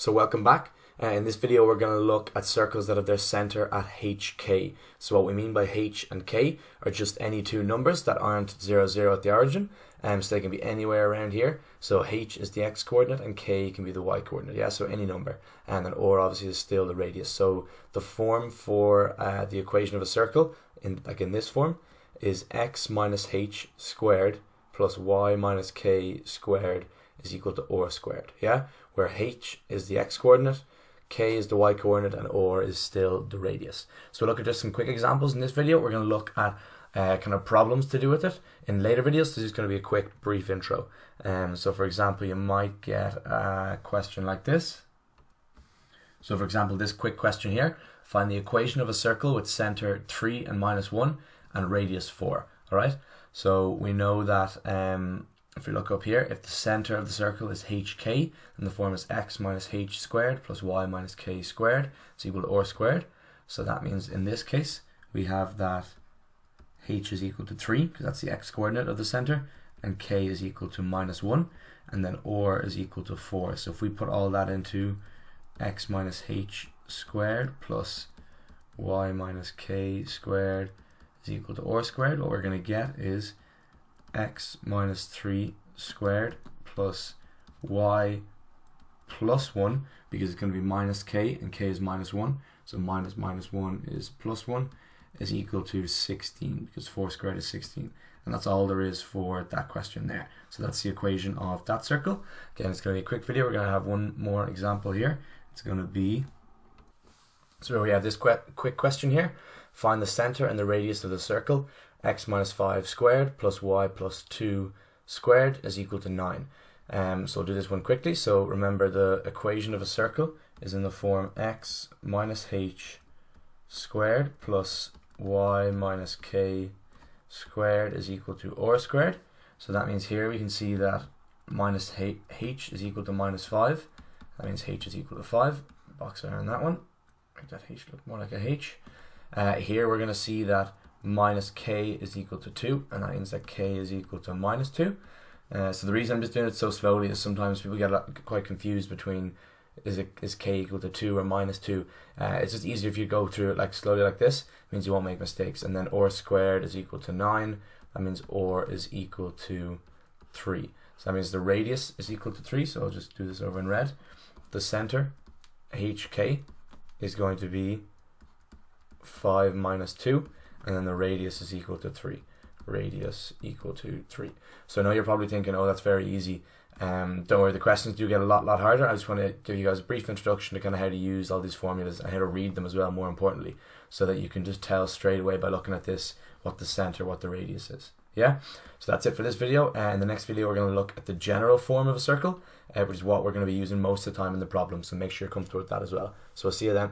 So welcome back. In this video we're going to look at circles that have their center at HK. So what we mean by H and K are just any two numbers that aren't 0, 0 at the origin. So they can be anywhere around here. So H is the X coordinate and K can be the Y coordinate. Yeah, so any number. And then or obviously is still the radius. So the form for the equation of a circle, in this form, is X minus H squared plus Y minus K squared is equal to or squared. Yeah, where H is the X coordinate, K is the Y coordinate, and or is still the radius. So we'll look at just some quick examples in this video. We're going to look at kind of problems to do with it in later videos. So this is going to be a quick brief intro. So for example, you might get a question like this. So for example, this quick question here: find the equation of a circle with center 3 and minus 1 and radius 4. All right, so we know that if we look up here, if the center of the circle is HK, then the form is X minus H squared plus Y minus K squared is equal to or squared. So that means in this case we have that H is equal to 3 because that's the X coordinate of the center, and K is equal to minus 1, and then or is equal to 4. So if we put all that into X minus H squared plus Y minus K squared is equal to or squared, what we're going to get is X minus 3 squared plus Y plus 1, because it's going to be minus K and K is minus 1, so minus 1 is plus 1, is equal to 16, because 4 squared is 16. And that's all there is for that question there. So that's the equation of that circle. Again, it's going to be a quick video. We're going to have one more example here. It's going to be, so we have this quick question here: find the center and the radius of the circle X minus 5 squared plus Y plus 2 squared is equal to 9. So we'll do this one quickly. So remember, the equation of a circle is in the form X minus H squared plus Y minus K squared is equal to or squared. So that means here we can see that minus H is equal to minus 5. That means H is equal to 5. Box around that one. Make that H look more like a H. Here we're going to see that minus K is equal to 2, and that means that K is equal to minus 2. So the reason I'm just doing it so slowly is sometimes people get quite confused between is K equal to 2 or minus 2. It's just easier if you go through it like slowly like this. It means you won't make mistakes. And then or squared is equal to 9. That means or is equal to 3. So that means the radius is equal to 3. So I'll just do this over in red. The center, HK, is going to be 5 minus 2. And then the radius is equal to 3. Radius equal to 3. So I know you're probably thinking, oh, that's very easy. Don't worry, the questions do get a lot harder. I just want to give you guys a brief introduction to kind of how to use all these formulas and how to read them as well, more importantly, so that you can just tell straight away by looking at this what the center, what the radius is. Yeah, so that's it for this video. And in the next video we're going to look at the general form of a circle, which is what we're going to be using most of the time in the problem. So make sure you're comfortable with that as well. So I'll see you then.